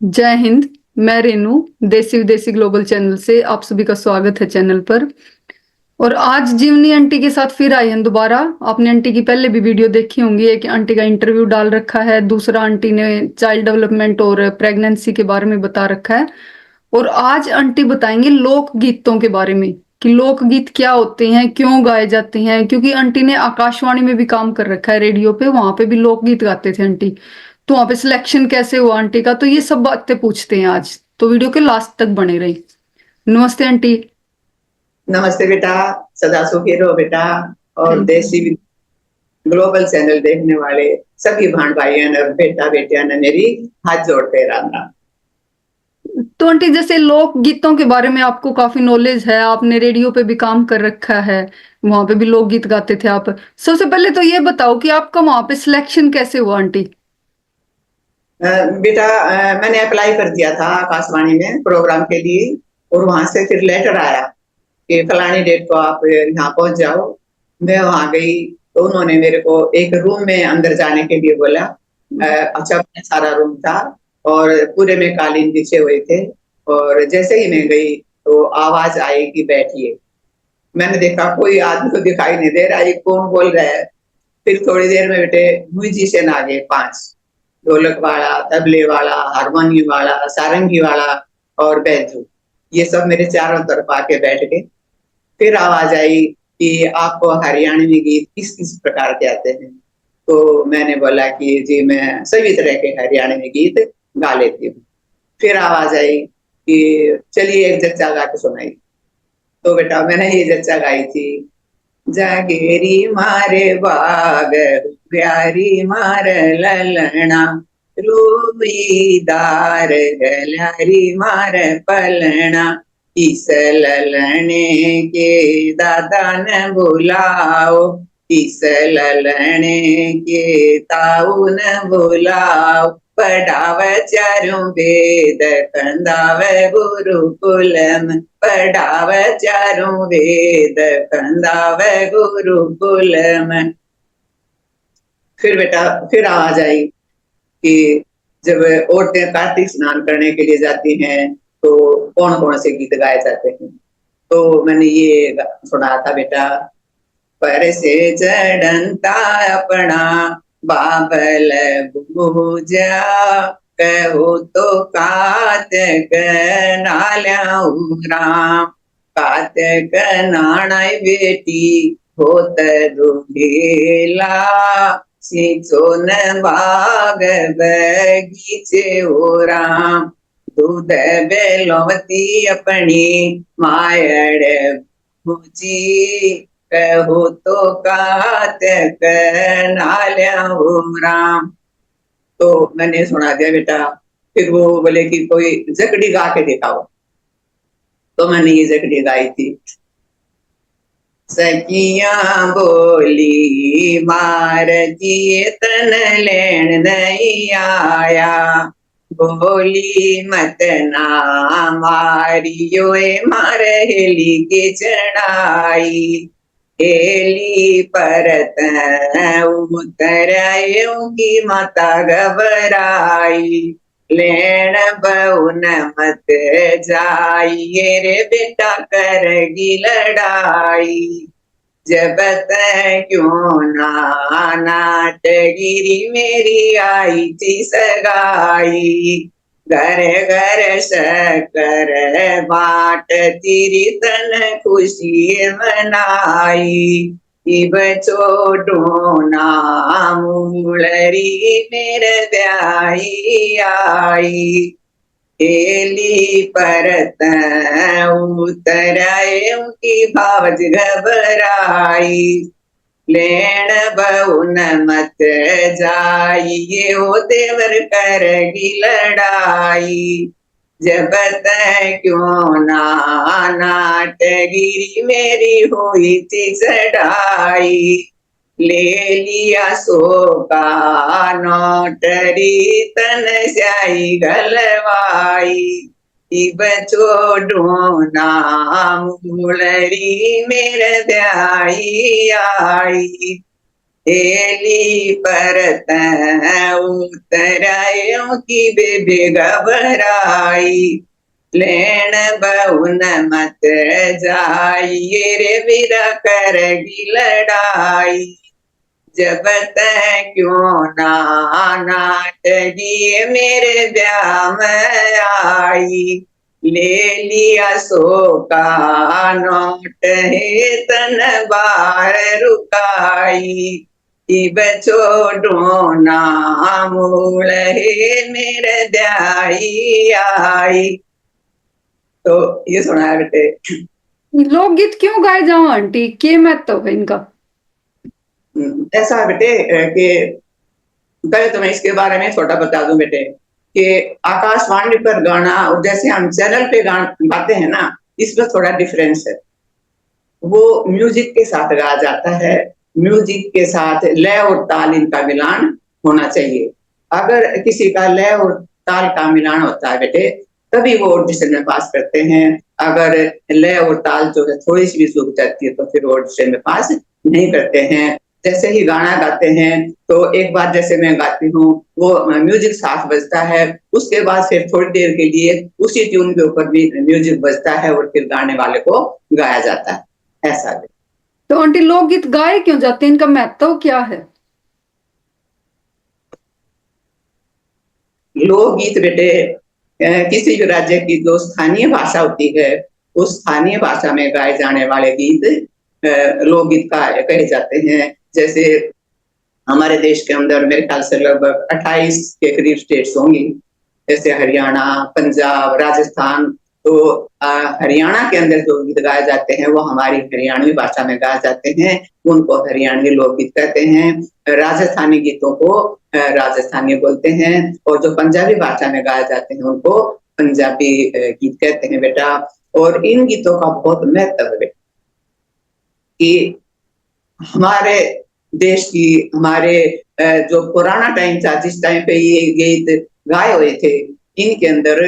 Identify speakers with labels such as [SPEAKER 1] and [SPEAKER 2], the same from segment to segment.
[SPEAKER 1] जय हिंद। मैं रेनू देसी विदेशी ग्लोबल चैनल से आप सभी का स्वागत है चैनल पर। और आज जीवनी आंटी के साथ फिर आई हैं दोबारा। आपने आंटी की पहले भी वीडियो देखी होंगी। एक आंटी का इंटरव्यू डाल रखा है, दूसरा आंटी ने चाइल्ड डेवलपमेंट और प्रेगनेंसी के बारे में बता रखा है। और आज आंटी बताएंगे लोक गीतों के बारे में कि लोक गीत क्या होते हैं, क्यों गाए जाते हैं। क्योंकि आंटी ने आकाशवाणी में भी काम कर रखा है, रेडियो पे, वहां पे भी लोक गीत गाते थे आंटी। तो वहां पे सिलेक्शन कैसे हुआ आंटी का, तो ये सब बातें पूछते हैं आज। तो वीडियो के लास्ट तक बने रही। नमस्ते आंटी।
[SPEAKER 2] नमस्ते बेटा। सदा सुखी रहो बेटा। और
[SPEAKER 1] थैंक
[SPEAKER 2] देसी ग्लोबल चैनल देखने वाले सभी भाण भाइयों और बेटा बेटियां ने मेरी हाथ जोड़ते राम राम।
[SPEAKER 1] यू। तो आंटी जैसे लोक गीतों के बारे में आपको काफी नॉलेज है, आपने रेडियो पे भी काम कर रखा है, वहां पे भी लोक गीत गाते थे आप। सबसे पहले तो ये बताओ कि आपका वहां पे सिलेक्शन कैसे हुआ आंटी।
[SPEAKER 2] बेटा, मैंने अप्लाई कर दिया था आकाशवाणी में प्रोग्राम के लिए। और वहां से फिर लेटर आया कि फलानी डेट को आप यहाँ पहुंच जाओ। मैं वहां गई तो उन्होंने मेरे को एक रूम में अंदर जाने के लिए बोला। अच्छा सारा रूम था और पूरे में कालीन बिछे हुए थे। और जैसे ही मैं गई तो आवाज आई कि बैठिए। मैंने देखा कोई आदमी तो दिखाई नहीं दे रहा, ये कौन बोल रहा है। फिर थोड़ी देर में बेटे म्यूजिशियन आ गए 5। ढोलक वाला, तबले वाला, हारमोनियम वाला, सारंगी वाला और बैजू। ये सब मेरे चारों तरफ आके बैठ गए। फिर आवाज आई कि आपको हरियाणवी गीत किस किस प्रकार के आते हैं। तो मैंने बोला कि जी मैं सभी तरह के हरियाणवी गीत गा लेती हूँ। फिर आवाज आई कि चलिए एक जच्चा गा के सुनाई। तो बेटा मैंने ये जच्चा गाई थी। जागेरी मारे बाग प्यारी मार ललना, रूबीदार गलारी मार पलना। इस ललने के दादा न बुलाओ, इस ललने के ताऊ न बुलाओ। पढ़ाव चारों वेद कंदाव गुरुकुलम, पढ़ाव चारों वेद कंदाव गुरुकुलम। फिर बेटा फिर आवाज आई कि जब औरतें कार्तिक स्नान करने के लिए जाती हैं तो कौन कौन से गीत गाए जाते हैं। तो मैंने ये सुना था बेटा। पर से चढ़ता अपना बाबल बूजा, कहो तो कातक नाल्याऊ राम। कातक नाणाई बेटी होत दुहेला, सिंचोन बाग बगीचे हो राम। दूध बेलवती अपनी मायड़ भुजी, कहो तो कातक नाल्याऊ राम। तो मैंने सुना दिया बेटा। फिर वो बोले कि कोई जकड़ी गा के दिखाओ। तो मैंने ये जकड़ी गाई थी। सखिया बोली मार दिए तन लेन नहीं आया, बोली मत ना मारियो मार हेली के चढ़ाई। हेली परत उतर की माता घबराई, लेन बहुन मत जाइए रे बेटा करगी लड़ाई। जब तक क्यों ना नाटगिरी मेरी आई थी सगाई। घर घर शकर बाट तिरी तन खुशी मनाई। इब छोटो ना मूलरी मेरे ब्याही आई। हेली परत उतराए की भावज घबराई। लेन बहुन मत जाइए हो देवर करगी लड़ाई। जब तक क्यों ना नाटगिरी मेरी हुई थी चढ़ाई। ले लिया सोका नोटरी तन स्याही गलवाई। इब छोड़ो ना मूलरी मेरे ब्याही आई। हेली परत उतरायो की बेबे घबराई, लेन बहुन मत जाइए रे वीरा करगी लड़ाई, जब तक क्यों ना नाटगी मेरे ब्याह में आई, ले लिया सो का नोट है तन बार रुकाई, इब छोड़ो ना मूल है मेरे ब्याही आई। तो ये सुना है बेटे।
[SPEAKER 1] लोकगीत क्यों गाए जाओ आंटी, के महत्व है इनका?
[SPEAKER 2] ऐसा है बेटे कि पहले तो मैं इसके बारे में थोड़ा बता दूं बेटे कि आकाशवाणी पर गाना और जैसे हम चैनल पे गाते हैं ना, इसमें थोड़ा डिफरेंस है। वो म्यूजिक के साथ गाया जाता है, म्यूजिक के साथ लय और ताल इनका मिलान होना चाहिए। अगर किसी का लय और ताल का मिलान होता है बेटे, तभी वो ऑडिशन में पास करते हैं। अगर लय और ताल जो है थोड़ी सी भी चूक जाती है तो फिर वो ऑडिशन में पास नहीं करते हैं। जैसे ही गाना गाते हैं तो एक बार जैसे मैं गाती हूँ, वो म्यूजिक साथ बजता है, उसके बाद फिर थोड़ी देर के लिए उसी ट्यून के ऊपर भी म्यूजिक बजता है और फिर गाने वाले को गाया जाता है, ऐसा है।
[SPEAKER 1] तो आंटी लोकगीत गाए क्यों जाते हैं, इनका महत्व क्या है?
[SPEAKER 2] लोकगीत बेटे किसी भी राज्य की जो स्थानीय भाषा होती है, उस स्थानीय भाषा में गाए जाने वाले गीत लोकगीत कहे जाते हैं। जैसे हमारे देश के अंदर मेरे ख्याल से लगभग 28 के करीब स्टेट्स होंगी, जैसे हरियाणा, पंजाब, राजस्थान। तो हरियाणा के अंदर जो गीत गाए जाते हैं वो हमारी हरियाणवी भाषा में गाए जाते हैं, उनको हरियाणवी लोकगीत कहते हैं। राजस्थानी गीतों को राजस्थानी बोलते हैं, और जो पंजाबी भाषा में गाए जाते हैं उनको पंजाबी गीत कहते हैं बेटा। और इन गीतों का बहुत महत्व है बेटा कि हमारे देश की, हमारे जो पुराना टाइम था जिस टाइम पे ये गीत गाए हुए थे, इनके अंदर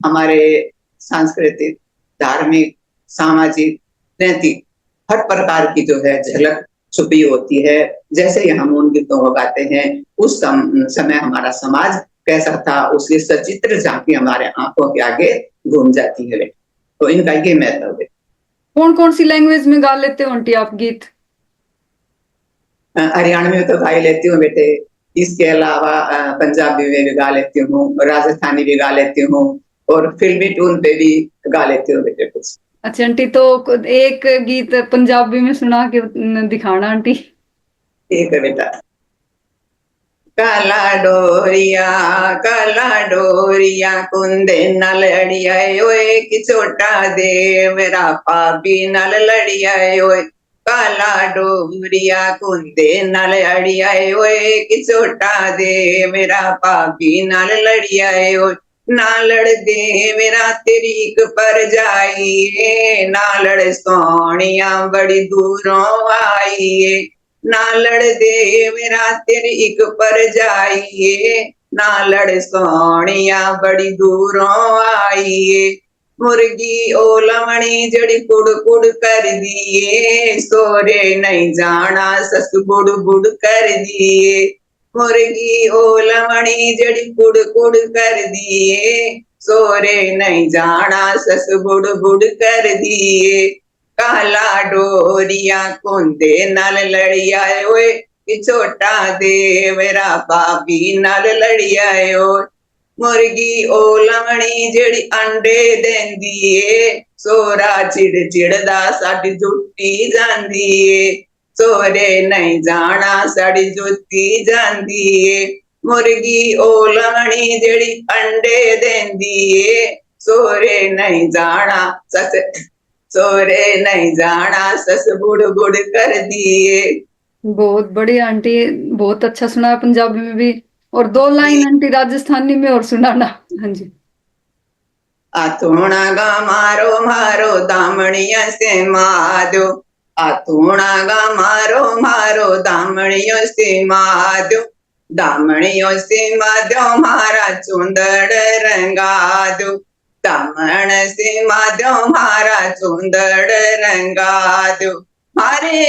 [SPEAKER 2] हमारे सांस्कृतिक, धार्मिक, सामाजिक, नैतिक हर प्रकार की जो है झलक छुपी होती है। जैसे ही हम उन गीतों को गाते हैं, उस समय हमारा समाज कैसा था उसकी सचित्र झांकी हमारे आंखों के आगे घूम जाती है। तो इनका ये महत्व है।
[SPEAKER 1] कौन कौन सी लैंग्वेज में गा लेते हो आंटी आप गीत?
[SPEAKER 2] हरियाणवी में तो गा ही लेती हूँ बेटे, इसके अलावा पंजाबी में भी गा लेती हूँ, राजस्थानी भी गा लेती हूँ, और फिल्मी ट्यून पे भी गा लेती हूँ बेटे कुछ।
[SPEAKER 1] अच्छा आंटी, तो एक गीत पंजाबी में सुना के दिखाना आंटी।
[SPEAKER 2] ठीक है बेटा। काला डोरिया कुंदे नल अड़िया ओए कि छोटा दे मेरा पापी नल लड़िया ओए, काला डोरिया कुंदे नल अड़िया ओए कि छोटा दे मेरा पापी नल लड़िया ओए, ना लड़ दे मेरा तिरीक पर जाइए, ना लड़ सोनिया बड़ी दूरों आइए, ना लड़ दे मेरा तेरे एक पर जाइए, ना लड़ सोनिया बड़ी दूरों आइए, मुर्गी ओ लमणी जड़ी कुड़ कुड़ कर दिए, सोरे नहीं जाना सस बुड़ बुड़ कर दिए, मुर्गी ओ लमणी जड़ी कुड़ कुड़ कर दिए, सोरे नहीं जाना सस बुड़ बुड़ कर दिए, काला डोरिया कुंदे नल लड़िया ओए कि छोटा दे मेरा पापी नल लड़िया ओए, मुर्गी ओ लमणी जेड़ी अंडे देंदी ए, सोरा चिड़ चिड़दा साडी जुट्टी जांदी ए, सोरे नहीं जाना साडी जुट्टी जांदी ए, मुर्गी ओ लमणी जेड़ी अंडे देंदी ए, सोरे नहीं जाना सस सोरे नहीं जाना सस बुड़ बुड़ कर दिए।
[SPEAKER 1] बहुत बढ़िया आंटी, बहुत अच्छा सुना है पंजाबी में भी। और 2 लाइन आंटी राजस्थानी में और सुनाना। हाँ जी।
[SPEAKER 2] आथुणा गा मारो मारो दामणिया से मादो, आथुणा गा मारो मारो दामणियों से मादो, दामणियों से मादो मारा चुंदड़ रंगा दो, दामण से मादो मारा चुंदड़ रंगा दो, मारे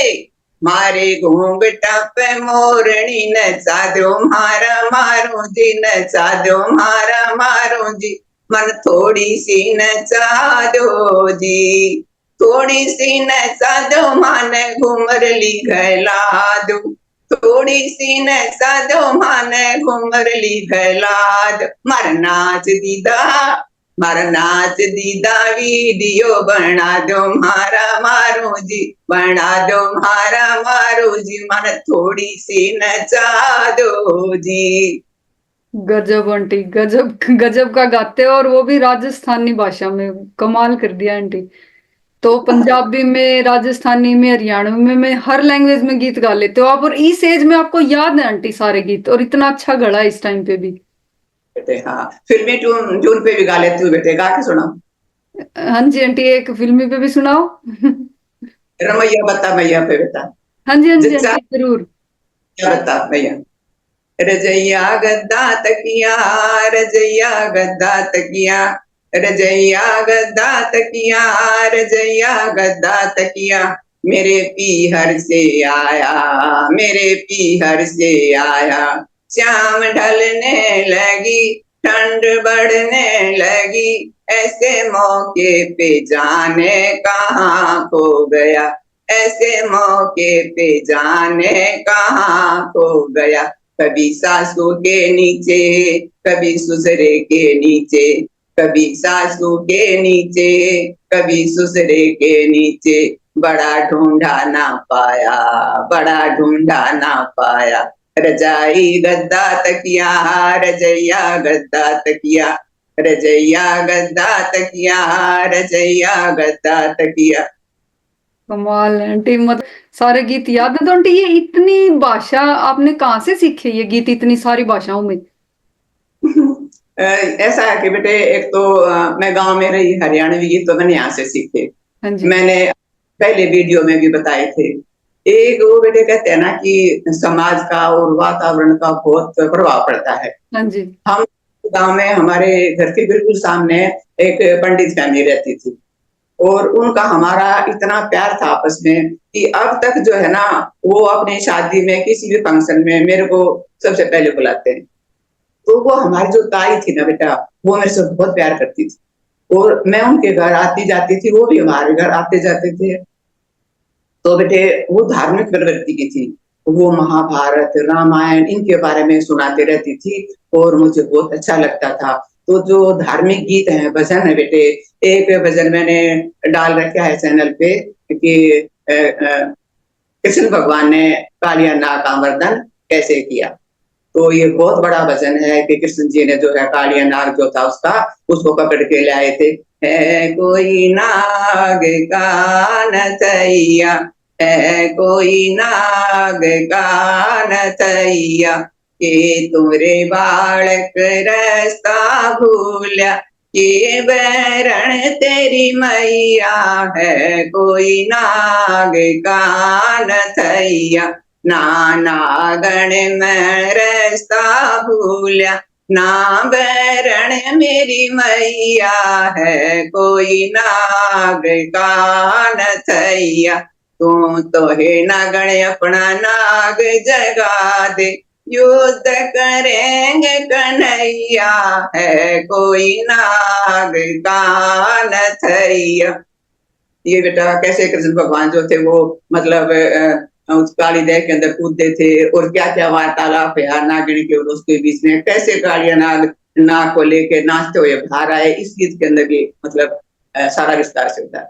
[SPEAKER 2] मारे घूंघटा पे मोरनी नचा दो मारा मारू जी, नचा दो मारा मारू जी, मन थोड़ी सी नचा दो जी, थोड़ी सी नचा दो माने घूमर ली घला दो, थोड़ी सी नचा दो माने घूमर ली घला दो, मर नाच दीदा, मारा नाच दीदा वीडियो बना दो मारा मारू जी, बना दो मारा मारू जी, मन थोड़ी सी नचा दो जी।
[SPEAKER 1] गजब आंटी, गजब गजब का गाते हो, और वो भी राजस्थानी भाषा में। कमाल कर दिया आंटी। तो पंजाबी में, राजस्थानी में, हरियाणवी में हर लैंग्वेज में गीत गा लेते हो आप, और इस एज में आपको याद है आंटी सारे गीत, और इतना अच्छा गला इस टाइम पे भी।
[SPEAKER 2] बेटे हाँ, फिल्मी ट्यून ट्यून पे भी गा लेती हूँ बेटे, गा के सुना।
[SPEAKER 1] हाँ जी आंटी, एक फिल्मी पे भी सुनाओ।
[SPEAKER 2] रमैया बता मैया पे बेटा,
[SPEAKER 1] हाँ जी हाँ जी
[SPEAKER 2] जच्चा
[SPEAKER 1] आंटी, जरूर।
[SPEAKER 2] बता मैया, रजैया गद्दा तकिया, रजैया गद्दा तकिया, रजैया गद्दा तकिया, रजैया गद्दा तकिया, मेरे पीहर से आया, मेरे पीहर से आया, शाम ढलने लगी, ठंड बढ़ने लगी, ऐसे मौके पे जाने कहाँ खो गया, ऐसे मौके पे जाने कहाँ खो गया, कभी सासू के नीचे, कभी ससुरे के नीचे, कभी सासू के नीचे, कभी ससुरे के नीचे, बड़ा ढूंढा ना पाया, बड़ा ढूंढा ना पाया, रजाई गद्दा तकिया, रजैया गद्दा तकिया, रजैया गद्दा तकिया, रजैया गद्दा तकिया।
[SPEAKER 1] कमाल है आंटी, मतलब सारे गीत याद है। तो आंटी ये इतनी भाषा आपने कहाँ से सीखे, ये गीत इतनी सारी भाषाओं में?
[SPEAKER 2] ऐसा है कि बेटे, एक तो मैं गांव में रही, हरियाणवी गीत तो मैंने यहाँ से सीखे।
[SPEAKER 1] हाँ जी
[SPEAKER 2] मैंने पहले वीडियो में भी बताए थे। एक वो बेटे कहते हैं ना कि समाज का और वातावरण का बहुत प्रभाव पड़ता है।
[SPEAKER 1] हाँ जी
[SPEAKER 2] हम गांव में, हमारे घर के बिल्कुल सामने एक पंडित फैमिली रहती थी, और उनका हमारा इतना प्यार था आपस में कि अब तक जो है ना, वो अपनी शादी में किसी भी फंक्शन में मेरे को सबसे पहले बुलाते हैं। तो वो हमारी जो ताई थी ना बेटा, वो मेरे से बहुत प्यार करती थी, और मैं उनके घर आती जाती थी, वो भी हमारे घर आते जाते थे। तो बेटे वो धार्मिक प्रवृत्ति की थी, वो महाभारत, रामायण इनके बारे में सुनाते रहती थी, और मुझे बहुत अच्छा लगता था। तो जो धार्मिक गीत हैं, भजन है बेटे, एक भजन मैंने डाल रखा है चैनल पे कि कृष्ण भगवान ने कालिया नाग का मर्दन कैसे किया। तो ये बहुत बड़ा भजन है कि कृष्ण जी ने जो है कालिया नाग जो था उसका, उसको पकड़ के ले आए थे। है कोई नाग का नथैया, है कोई नाग का नथैया, के तुमरे बालक रास्ता भूल्या, के बैरण तेरी मैया, है कोई नाग का नथैया, नाना गण में रास्ता भूल्या, ना बैरण मेरी मैया, है कोई नाग का नथैया, तू तो है नागण अपना नाग जगा दे, युद्ध करेंगे कन्हैया, है कोई नाग का नथैया। ये बेटा कैसे कृष्ण भगवान जो थे वो मतलब उस काली दह के अंदर कूदते थे, और क्या क्या वार्तालाप है नागिन के और उसके बीच में, कैसे कालिया नाग नाग को लेके नाचते हुए बाहर आए, इस गीत के अंदर भी मतलब सारा विस्तार से होता है।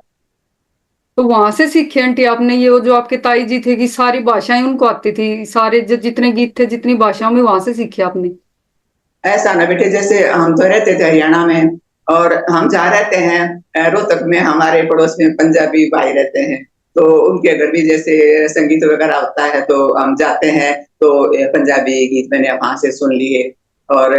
[SPEAKER 1] तो वहां से सीखे आंटी आपने ये, वो जो आपके ताई जी थे कि सारी भाषाएं उनको आती थी, सारे जितने गीत थे जितनी भाषाओं में, वहां से सीखे आपने?
[SPEAKER 2] ऐसा ना बेटे, जैसे हम तो रहते थे हरियाणा में, और हम जहाँ रहते हैं रोहतक में, हमारे पड़ोस में पंजाबी भाई रहते हैं, तो उनके घर भी जैसे संगीत वगैरह होता है तो हम जाते हैं, तो पंजाबी गीत मैंने वहां से सुन लिए। और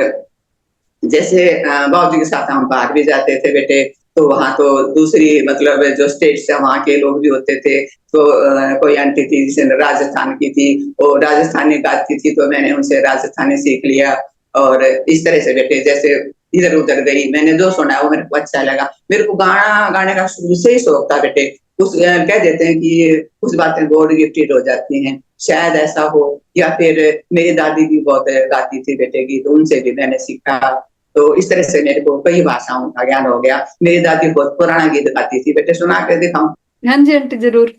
[SPEAKER 2] जैसे बाबूजी के साथ हम बाहर भी जाते थे बेटे, तो वहां तो दूसरी मतलब जो स्टेट से वहां के लोग भी होते थे, तो कोई आंटी थी जिसे राजस्थान की थी, वो राजस्थानी गाती थी, तो मैंने उनसे राजस्थानी सीख लिया। और इस तरह से बेटे जैसे इधर उधर गई, मैंने जो सुना वो मेरे को अच्छा लगा। मेरे को गाना गाने का शुरू से ही शौक था बेटे, कह देते हैं कि कुछ बातें गॉड गिफ्टेड हो जाती हैं, शायद ऐसा हो। या फिर मेरी दादी भी बहुत गाती थी बेटे गीत, तो उनसे भी मैंने सीखा। तो इस तरह से मेरे को कई भाषाओं का ज्ञान हो गया। मेरी दादी बहुत पुराना गीत गाती थी, बेटे सुना के दिखाऊं?
[SPEAKER 1] हाँ जी आंटी जरूर।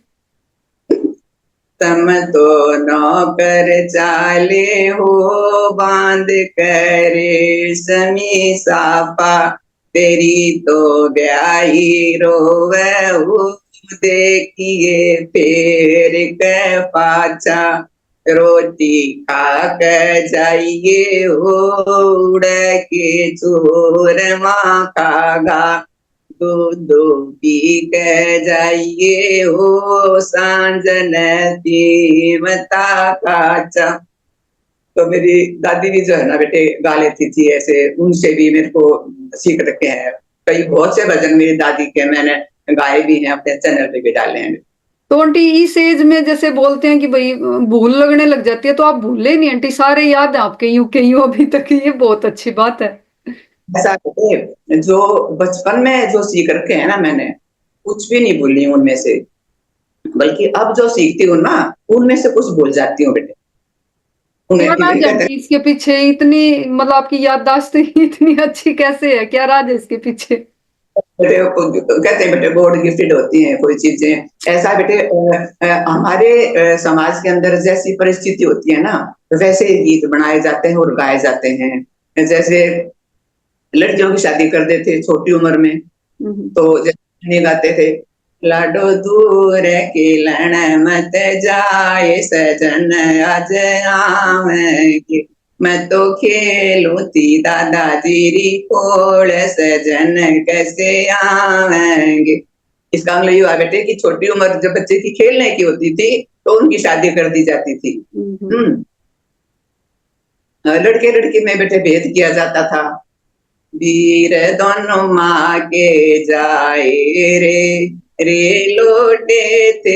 [SPEAKER 2] तम तो नौकर चाले हो, बांध करे समी सापा, तेरी तो ब्याही रोवहु, देखिए फेर के पाछा, रोटी खा के जाइए हो, उड़ के चोर माँ खागा, दूध पी के जाइए हो, सांझन दीमता काचा। तो मेरी दादी भी जो है ना बेटे गा लेती थी ऐसे, उनसे भी मेरे को सीख रखे हैं। कई बहुत से भजन मेरी दादी के मैंने गाए भी हैं, अपने चैनल पे भी डाले हैं।
[SPEAKER 1] तो आंटी इस एज में जैसे बोलते हैं कि भाई भूल लगने लग जाती है, तो आप भूले नहीं आंटी, सारे याद है आपके यूं के यूं अभी तक, ये बहुत अच्छी बात है।
[SPEAKER 2] ऐसा बेटे, जो बचपन में जो सीख रखे हैं ना मैंने, कुछ भी नहीं भूली उनमें से। बल्कि अब जो सीखती हूँ ना, उनमें से कुछ भूल जाती हूँ बेटे।
[SPEAKER 1] क्या
[SPEAKER 2] उन्हें
[SPEAKER 1] राज है
[SPEAKER 2] कहते
[SPEAKER 1] आंटी इसके पीछे इतनी, मतलब आपकी याददाश्त इतनी अच्छी कैसे है, क्या राज है इसके पीछे?
[SPEAKER 2] बेटे कहते हैं बेटे गॉड गिफ्टेड होती हैं कोई चीजें। ऐसा बेटे हमारे समाज के अंदर जैसी परिस्थिति होती है ना, वैसे ही गीत बनाए जाते हैं और गाए जाते हैं। जैसे लड़कियों की शादी कर देते छोटी उम्र में, तो जैसे गाते थे, लाडो दूर के लण मत जाए, सजन आज आवेंगे, मैं तो खेलूं थी दादाजी री खोल, सजन कैसे आवेंगे। इसका मतलब ये हुआ बेटे कि छोटी उम्र जब बच्चे की खेलने की होती थी, तो उनकी शादी कर दी जाती थी। लड़के लड़की में बेटे भेद किया जाता था। वीर दोनों मांगे जाए रे, रे लौटे थे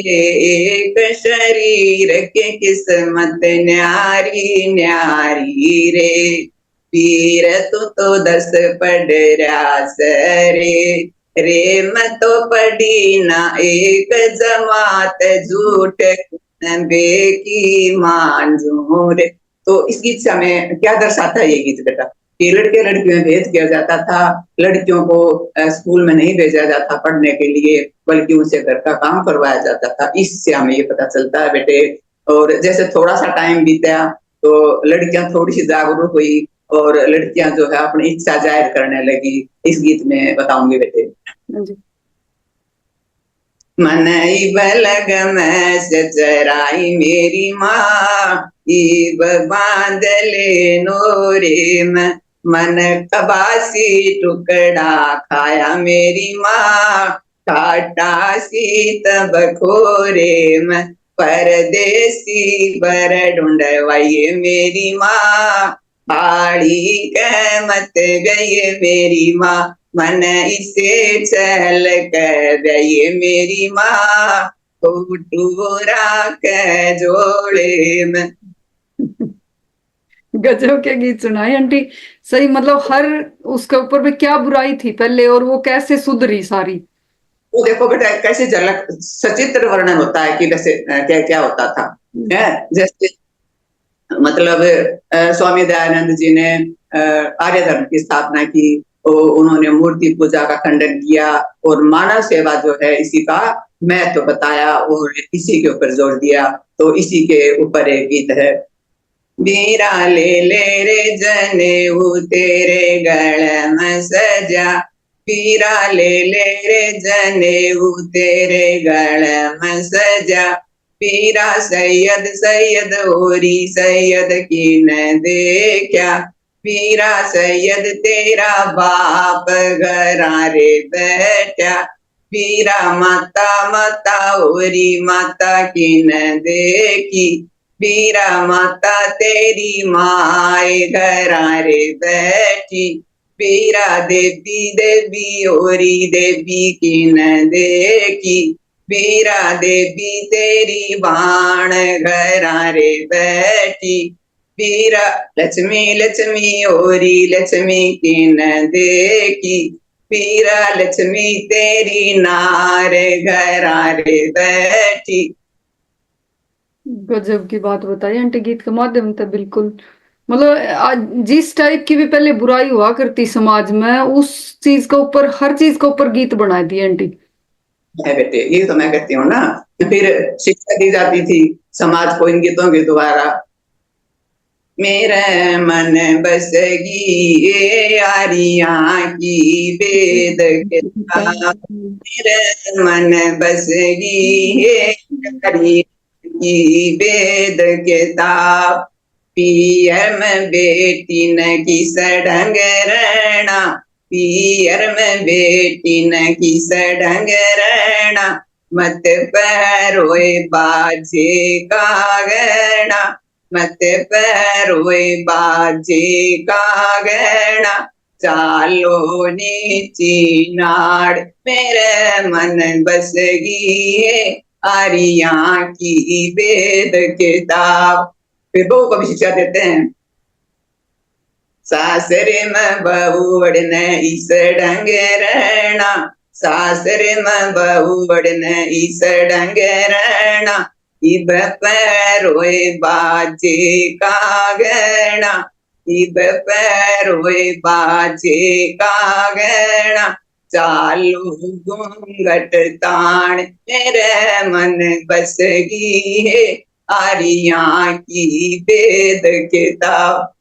[SPEAKER 2] एक शरीर के, किस्मत न्यारी न्यारी रे, वीर तू तो 10 पढ़ रहा रे, रे मैं तो पढ़ी ना एक जमात, झूठ बे की मांझू रे। तो इस गीत से हमें क्या दर्शाता है ये गीत बेटा, कि लड़के लड़कियों में भेद किया जाता था। लड़कियों को स्कूल में नहीं भेजा जाता पढ़ने के लिए, बल्कि उनसे घर का काम करवाया जाता था। इससे हमें ये पता चलता है बेटे। और जैसे थोड़ा सा टाइम बीता, तो लड़कियां थोड़ी सी जागरूक हुई, और लड़कियां जो है अपनी इच्छा जाहिर करने लगी। इस गीत में बताऊंगी बेटे। मनई बलग में से चराई मेरी माँ, ईब बांध ले नोरे में, मन कबासी टुकड़ा खाया मेरी माँ, काटा सी तब खोरे में, परदेसी बर ढूंढवाइए मेरी माँ, हाड़ी के मत गई मेरी माँ, मन इसे चल कर ये मेरी माँ, टूरा के जोड़े में।
[SPEAKER 1] गजब के गीत सुनाए आंटी। सही, मतलब हर उसके ऊपर भी क्या बुराई थी पहले, और वो कैसे सुधरी सारी।
[SPEAKER 2] वो देखो बेटा कैसे झलक सचित्र वर्णन होता है कि वैसे क्या क्या होता था। जैसे मतलब स्वामी दयानंद जी ने आर्य धर्म की स्थापना की, तो उन्होंने मूर्ति पूजा का खंडन किया, और मानव सेवा जो है इसी का महत्व तो बताया, और इसी के ऊपर जोर दिया। तो इसी के ऊपर एक गीत है, वीरा ले रे जने तेरे गल में सजा, वीरा ले रे जने तेरे गल में सजा, पीरा सैयद सैयद होरी सैयद की न देखा, पीरा सैयद तेरा बाप घरा रे बैठा, पीरा माता माता होरी माता की न देखी, पीरा माता तेरी माए घरा रे बैठी, पीरा देवी देवी होरी देवी की न देखी, पीरा देवी तेरी बाण घरा रे बैठी, पीरा लक्ष्मी लक्ष्मी होरी लक्ष्मी की न देखी, पीरा लक्ष्मी तेरी नार घरारे बैठी।
[SPEAKER 1] गजब की बात बताई आंटी गीत के माध्यम से। बिल्कुल मतलब आज जिस टाइप की भी पहले बुराई हुआ करती समाज में, उस चीज के ऊपर, हर चीज के ऊपर गीत बना दी आंटी।
[SPEAKER 2] है बेटे, ये तो मैं कहती हूँ ना। फिर शिक्षा दी जाती थी समाज को इन गीतों के द्वारा। मेरे मन बसगी ये यारियां की वेद के ताप, मेरे मन बसगी ये यारियां की वेद के ताप। पियर में बेटी न की सडंग रहना, पियर में बेटी न की सडंग रहना, मत पैरोए बाजे का गहना, मत पैरोए बाजे का गहना, चालो नीची नाड़, मेरे मन बसगी है आरिया की वेद किताब। फिर बहू को भी शिक्षा देते हैं। सासरे में बहू ने इस ढंग रहना, सासरे में बहू ने इस ढंग रहना, इब पैरोए बाजे का गहना, इब पैरोए बाजे का गहना, चालू घूंघट तान, मेरे मन बसगी है आरिया की वेद किताब।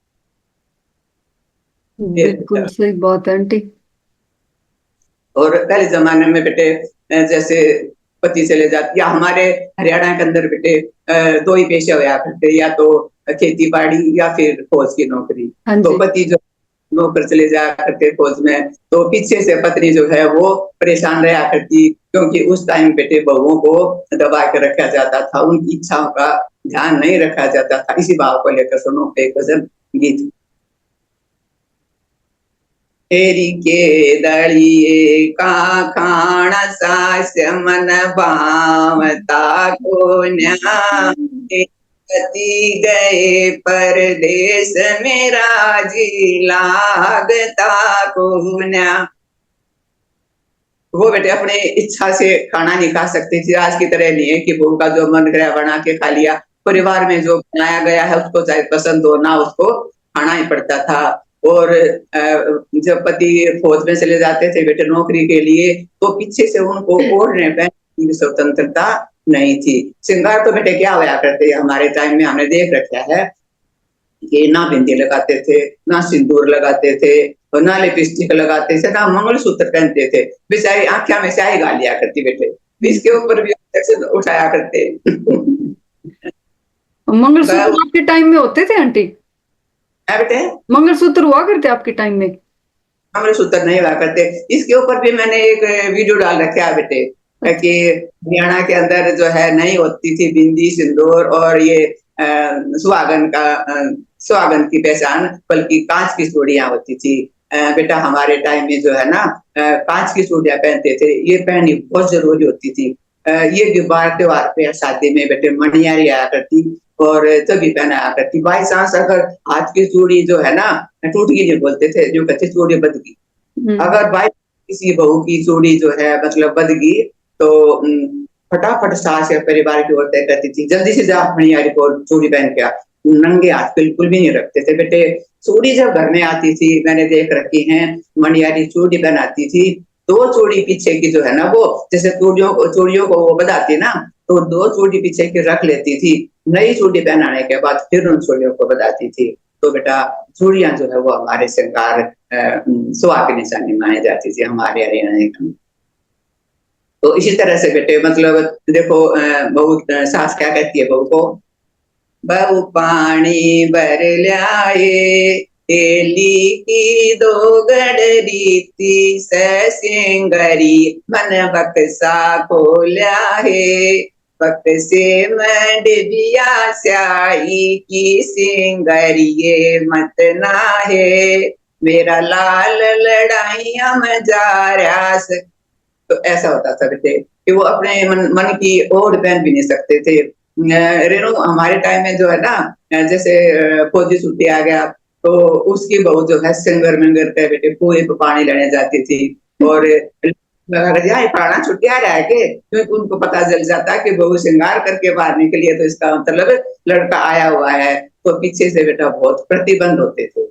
[SPEAKER 1] बिल्कुल सही बात है आंटी।
[SPEAKER 2] और पहले जमाने में बेटे जैसे पति चले जाते, या हमारे हरियाणा के अंदर बेटे दो ही पेशे हुआ करते, या तो खेती बाड़ी या फिर फौज की नौकरी। तो पति जो नौकर चले जाया करते फौज में, तो पीछे से पत्नी जो है वो परेशान रहा करती, क्योंकि उस टाइम बेटे बहुओं को दबा के रखा जाता था, उनकी इच्छाओं का ध्यान नहीं रखा जाता था। इसी भाव को लेकर सुनो एक गजल गीत। तेरी के दड़िए का खाना सास्य मन भावता को न्या, पति गए परदेश मेरा जी लागता को न्या। वो बेटे अपने इच्छा से खाना नहीं खा सकती थी। आज की तरह नहीं है कि बहू का जो मन गया बना के खा लिया। परिवार में जो बनाया गया है उसको चाहे पसंद हो ना, उसको खाना ही पड़ता था। और जब पति फौज में चले जाते थे बेटे नौकरी के लिए, तो पीछे से उनको ओढ़ने पहनने की स्वतंत्रता नहीं थी। श्रृंगार तो बेटे क्या होया करते, हमारे टाइम में हमने देख रखा है कि ना बिंदी लगाते थे, ना सिंदूर लगाते थे, और ना लिपस्टिक लगाते थे, ना मंगलसूत्र पहनते थे। बेचारी आंखें में स्याही गाल लिया करती बेटे, इसके ऊपर भी उठाया करते।
[SPEAKER 1] मंगलसूत्र आपके टाइम में होते थे आंटी?
[SPEAKER 2] बेटे
[SPEAKER 1] मंगलसूत्र हुआ करते आपके टाइम में?
[SPEAKER 2] मंगलसूत्र नहीं हुआ करते। इसके ऊपर भी मैंने एक वीडियो डाल रखा है बेटे, कि हरियाणा के अंदर जो है नहीं होती थी बिंदी सिंदूर और ये सुहागन की पहचान, बल्कि कांच की चूड़ियां होती थी। बेटा हमारे टाइम में जो है ना कांच की चूड़ियां पहनते थे, ये पहननी बहुत जरूरी होती थी। ये भी बार त्योहार पे शादी में बेटे मणियारी आया करती, और तभी पहनाया करती। बाई चांस अगर हाथ की चूड़ी जो है ना टूट गई, जो बोलते थे, जो कहते चूड़ी बद गई, अगर बाई किसी बहू की चूड़ी जो है मतलब बद गई, तो फटाफट सास या परिवार की औरतें कहती थी जल्दी से जा मणियारी को चूड़ी पहन के आ। नंगे हाथ बिल्कुल भी नहीं रखते थे बेटे। चूड़ी जब घर में आती थी, मैंने देख रखी है, मणियारी चूड़ी पहनाती थी, दो चूड़ी पीछे की जो है ना, वो जैसे चूड़ियों को वो बधाती ना, तो दो चूड़ी पीछे की रख लेती थी। नई चूड़ी पहनाने के बाद फिर उन चूड़ियों को बधाती थी। तो बेटा चूड़ियां जो है वो हमारे श्रृंगार सुहाग की निशानी मानी जाती थी हमारे हरियाणा। तो इसी तरह से बेटे मतलब देखो बहू सास क्या कहती है बहू को, बहू पानी भर लाए तेली की दो गडरी सिंगरी मन बक्सा खोला है, बक्से में डिबिया स्याही की सिंगरिये मत ना है, मेरा लाल लड़ाइया में जा रहा। तो ऐसा होता था बेटे कि वो अपने मन की ओर पहन भी नहीं सकते थे। रेणु हमारे टाइम में जो है ना, जैसे फौजी छुट्टी आ गया, तो उसकी बहू जो है सिंगर मिंगर पे बेटे कुएं पे पानी लेने जाती थी। और यहाँ प्राणा छुट्टिया रह के क्योंकि उनको पता चल जाता कि बहू श्रृंगार करके बाहर निकली है, तो इसका मतलब लड़का आया हुआ है। तो पीछे से बेटा बहुत प्रतिबंध होते थे।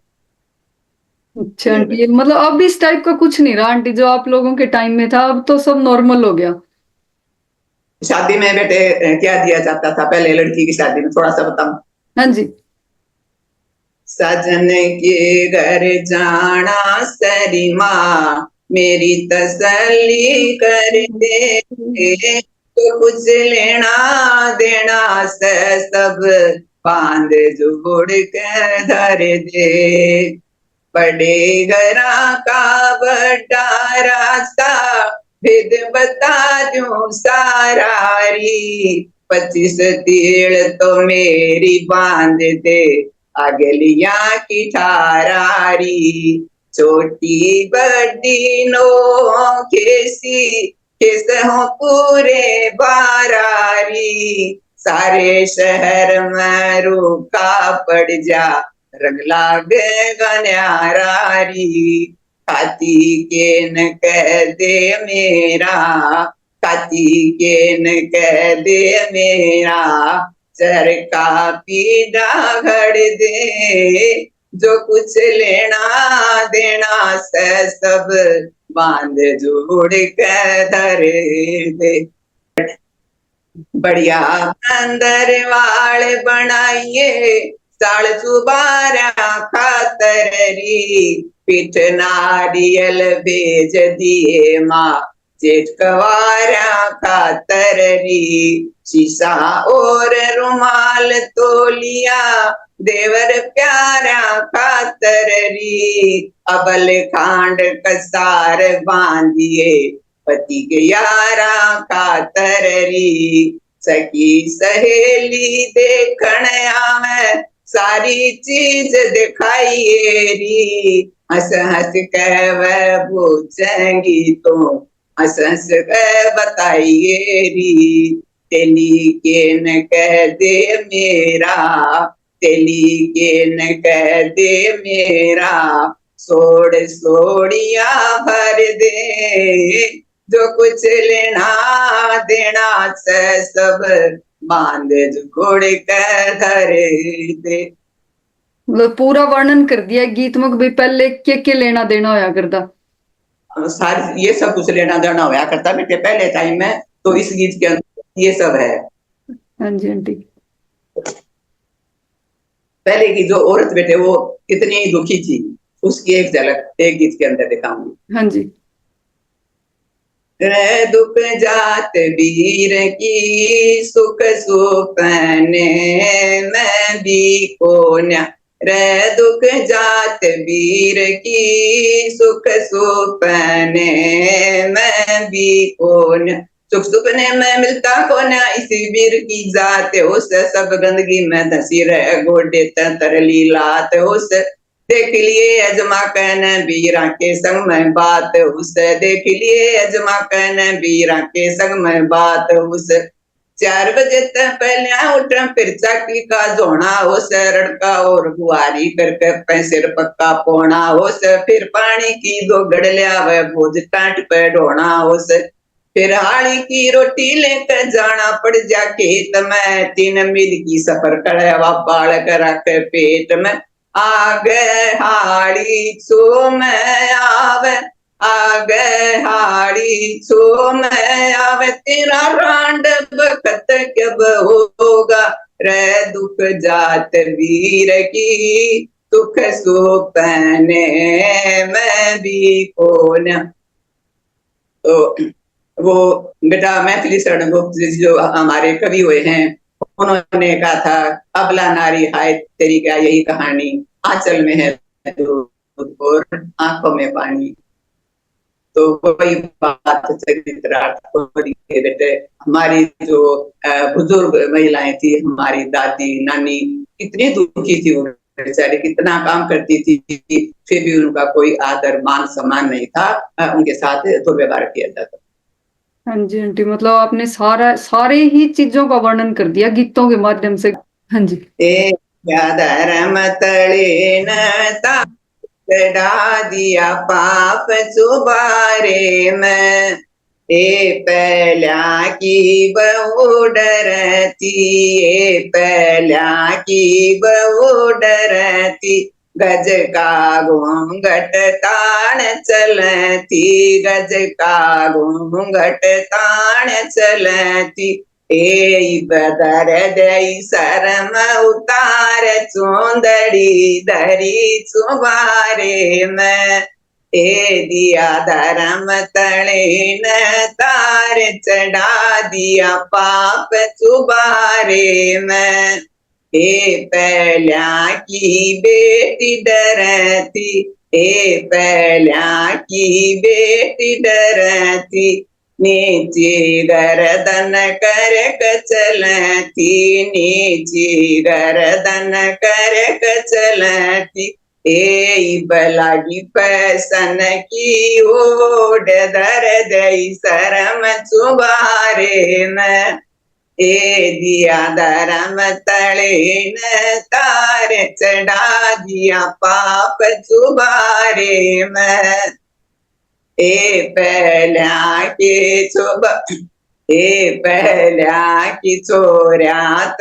[SPEAKER 1] अच्छा आंटी, मतलब अब इस टाइप का कुछ नहीं रहा आंटी, जो आप लोगों के टाइम में था, अब तो सब नॉर्मल हो गया।
[SPEAKER 2] शादी में बेटे क्या दिया जाता था पहले लड़की की शादी में, थोड़ा सा बताओ।
[SPEAKER 1] हाँ जी।
[SPEAKER 2] सजन के घर जाना सरी माँ, मेरी तसल्ली कर दे, तो कुछ लेना देना से सब बांध जोड़ के धर दे। बड़े घरा का बड़ा रास्ता भेद बता दूं सारा री, 25 तीड़ तो मेरी बांध दे, अगलिया की ठारारी। छोटी बड़ी नो केसी किस हो पूरे बारारी, सारे शहर में रूखा पड़ जा, रंग लागेगा न्यारारी। खाती के न कह दे मेरा, खाती के न कह दे मेरा, चरखा पीड़ा घड़ दे, जो कुछ लेना देना से सब बांध जोड़ के धर दे। बढ़िया बंदर वाले बनाइए, साल सुबारा खातरी, पीठ नारियल भेज दिए माँ, जेठ कवारा खातरी। शीशा और रुमाल तोलिया, देवर प्यारा खातरी, अबल खांड कसार बांधिए, पति के यारा खातरी। सखी सहेली देखण आवे, सारी चीज दिखाइए री, हंस हंस कह पूछेंगी तो, हंस हंस कह बताइए री। तेली के न कह दे मेरा, तेली के न कह दे मेरा, सोड़ सोड़िया भर दे, जो कुछ लेना देना से सब बांध जोड़ कर धर दे।
[SPEAKER 1] मतलब पूरा वर्णन कर दिया गीत में भाई पहले के लेना देना होया करता।
[SPEAKER 2] सारी ये सब कुछ लेना देना होया करता बेटे पहले टाइम में, तो इस गीत के अंदर ये सब है।
[SPEAKER 1] हाँ जी आंटी।
[SPEAKER 2] पहले की जो औरत बेटे वो कितनी दुखी थी, उसकी एक झलक एक गीत के अंदर दिखाऊंगी।
[SPEAKER 1] हाँ जी।
[SPEAKER 2] रे दुख जात वीर की, सुख सुपने मैं भी कोन्या, रे दुख जात वीर की, सुख सुपने मैं भी कोन्या, सुख सुपने में मिलता कोन्या, इसी वीर की जात उस, सब गंदगी में धसी रह गोडे तर लीलात उस। देख लिए अजमा कहन वीरा के संग में बात उस, देख लिए अजमा कहन वीरा के संग में बात उस। 4 बजे तक पहले उठ फिर चाकी का जोना हो, रड़का और बुआरी करके पैसे पक्का पोना हो, फिर पानी की 2 गड़लिया व भोज टाट पे ढोना हो, फिर हाड़ी की रोटी लेकर जाना पड़ जा खेत में, 3 मील की सफर करे बालक रख पेट में, आगे हाड़ी छो में आवे, आगे हाड़ी छो में आवे, तेरा रांड बखत कब होगा, रे दुख जात वीर की, सुख सुपने मैं भी कौन। तो वो बेटा मैथिली शरण गुप्त जो हमारे कवि हुए हैं, उन्होंने कहा था, अबला नारी हाय तेरी क्या यही कहानी, आंचल में है दूध और आंखों में पानी। तो वही बात चरित्रार्थ बेटे, हमारी जो बुजुर्ग महिलाएं थी, हमारी दादी नानी कितनी दुखी थी, वो बेचारी कितना काम करती थी, फिर भी उनका कोई आदर मान सम्मान नहीं था, उनके साथ दुर्व्यवहार किया जाता।
[SPEAKER 1] हाँ जी आंटी, मतलब आपने सारे ही चीजों का वर्णन कर दिया गीतों के माध्यम से। हाँ जी।
[SPEAKER 2] धर्म तले न चढ़ा दिया पाप चुबारे में। ए पहला की बहू डरती, ए पहला की बहू डरती, गज का घूंघट ताण चलती, गज का घूंघट ताण चलती। ए बदर दई शर्म उतार चोंदड़ी धरी चुबारे में। ए दिया धर्म तले न तार चढ़ा दिया पाप चुबारे में। ए पहला की बेटी डरती, ए पहला की बेटी डरती, नीचे गर्दन करक चलती, नीचे गर्दन करक चलती। ए बलागी पैसन की ओढ़ दर दई शर्म चुबारे में। ए दिया धर्म तले न तार चढ़ा दिया पाप चुबारे में। ए पहला के चुब ए पहला की चोरात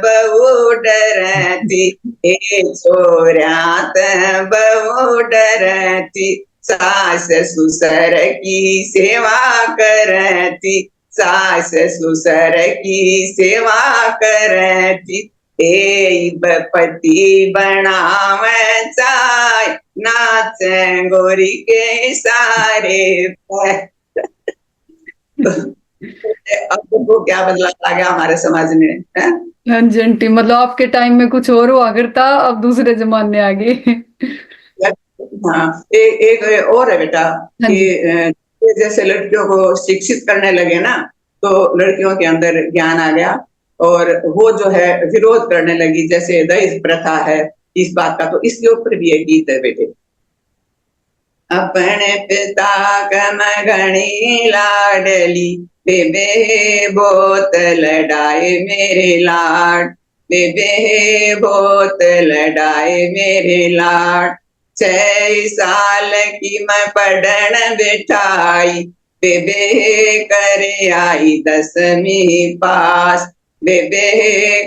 [SPEAKER 2] बहु डरती, ए चोरात बहु डरती, सास ससुर की सेवा करती, सास ससुर की सेवा करती। ए पति बनावे चाय, नाच गोरी के सारे पर। अब देखो क्या बदलाव आ गया हमारे समाज में, है?
[SPEAKER 1] हाँ जी आंटी, मतलब आपके टाइम में कुछ और हुआ करता, अब दूसरे जमाने आ गए।
[SPEAKER 2] हाँ, एक और है बेटा
[SPEAKER 1] हाँ जी।
[SPEAKER 2] कि जैसे लड़कियों को शिक्षित करने लगे ना, तो लड़कियों के अंदर ज्ञान आ गया और वो जो है विरोध करने लगी, जैसे दहेज प्रथा है इस बात का। तो इसके ऊपर भी एक गीत है बेटे। अपने पिता कम घणी लाडली, बेबे बहुत लड़ाए मेरे लाड, बेबे बहुत लड़ाए मेरे लाड। 6 साल की मैं पढ़न बिठाई, बेबे करे आई 10वीं पास, बेबे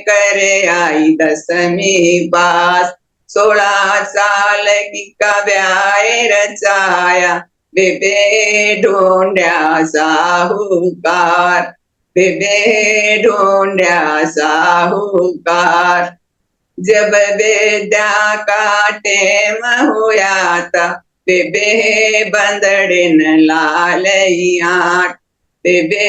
[SPEAKER 2] करे आई 10वीं पास। 16 साल की का ब्याह रचाया, बेबे ढूंढा साहूकार, बेबे ढूंढा साहूकार। जब बेदा का टेम हुआ था, बेबे बंदड़न लालयाट, बेबे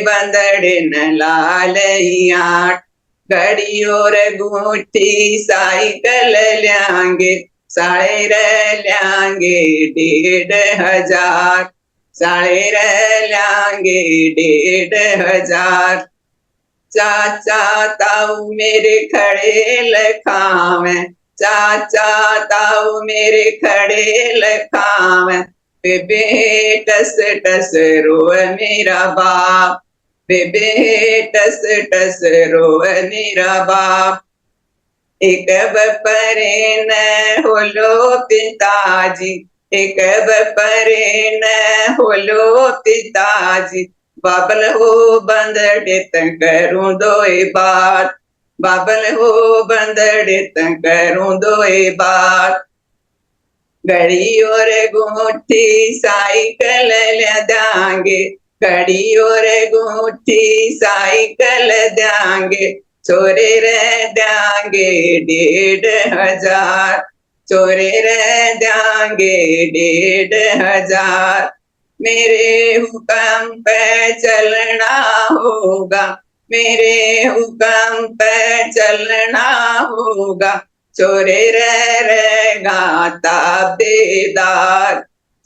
[SPEAKER 2] बंदड़न लालयाट। घड़ी और अंगूठी साइकिल ल्यांगे, साढ़े ल्यांगे 1,500, साढ़े ल्यांगे 1,500। चाचा ताऊ मेरे खड़े लखावे, चाचा ताऊ मेरे खड़े लखावे, बेबे टस टस रोए मेरा बाप, बेबे टस टस रोए मेरा बाप। एक बपरे न होलो पिताजी, एक बपरे न होलो पिताजी, बाबल हो बंदड़ित करूं दोए बात, बाबल हो बंदड़ित करूं दोए बात। घड़ी और अंगूठी साइकिल ले देंगे, घड़ी और अंगूठी साइकिल देंगे, छोरे रह देंगे 1,500, छोरे रह देंगे 1,500। मेरे हुक्म पे चलना होगा, मेरे हुक्म पे चलना होगा, चोरे रहेगा ताबेदार,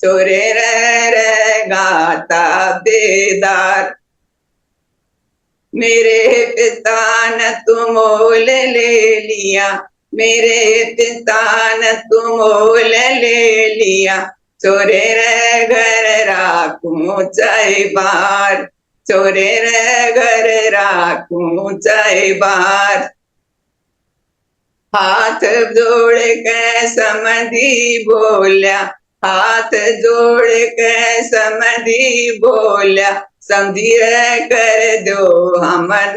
[SPEAKER 2] चोरे रहेगा ताबेदार। मेरे पिता ने तुम मोल ले लिया, मेरे पिता ने तुम मोल ले लिया, चोरे रह घर राखूं चाहे बार, चोरे रह घर राखूं चाहे बार। हाथ हाथ जोड़ के समधी बोल्या, हाथ जोड़ के समधी बोल्या, समधी रे कर दो हमन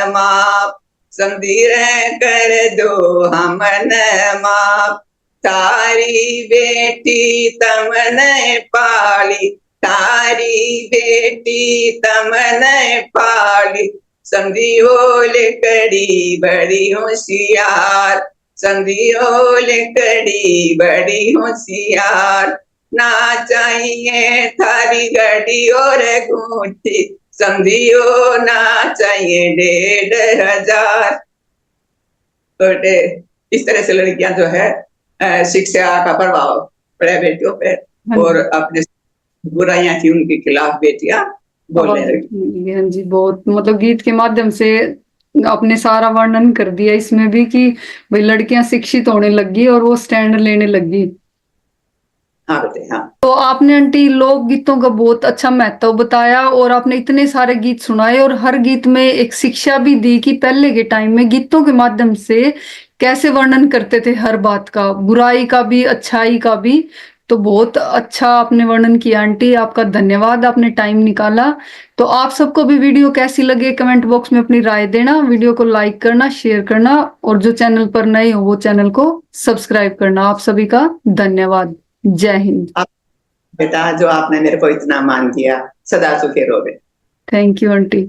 [SPEAKER 2] माप, समधी रे कर दो हमन माप। तारी बेटी तमने पाली, तारी बेटी तमने पाली, समधी हो लिकड़ी बड़ी होशियार, समधी हो लिकड़ी बड़ी होशियार। ना चाहिए थारी घड़ी और अंगूठी, समधी हो ना चाहिए 1,500। तो इस तरह से लड़कियां जो है शिक्षा का प्रभाव पड़ा बेटियों पे,
[SPEAKER 1] हाँ
[SPEAKER 2] और
[SPEAKER 1] जी।
[SPEAKER 2] अपने बुराइयां थी उनके खिलाफ बेटियां बोलने
[SPEAKER 1] आवाज
[SPEAKER 2] लगी।
[SPEAKER 1] उठने। हाँ जी, बहुत मतलब गीत के माध्यम से आपने सारा वर्णन कर दिया इसमें भी कि भाई लड़कियां शिक्षित होने लगी और वो स्टैंड लेने लगी।
[SPEAKER 2] हाँ बेटे हाँ।
[SPEAKER 1] तो आपने आंटी लोक गीतों का बहुत अच्छा महत्व बताया और आपने इतने सारे गीत सुनाए और हर गीत में एक शिक्षा भी दी कि पहले के टाइम में गीतों के माध्यम से कैसे वर्णन करते थे हर बात का, बुराई का भी अच्छाई का भी। तो बहुत अच्छा आपने वर्णन किया आंटी, आपका धन्यवाद, आपने टाइम निकाला। तो आप सबको भी वीडियो कैसी लगे कमेंट बॉक्स में अपनी राय देना, वीडियो को लाइक करना, शेयर करना, और जो चैनल पर नए हो वो चैनल को सब्सक्राइब करना। आप सभी का धन्यवाद। जय हिंद।
[SPEAKER 2] बेटा जो आपने मेरे को इतना मान दिया, सदा सुखी रहोगे।
[SPEAKER 1] Thank you aunty.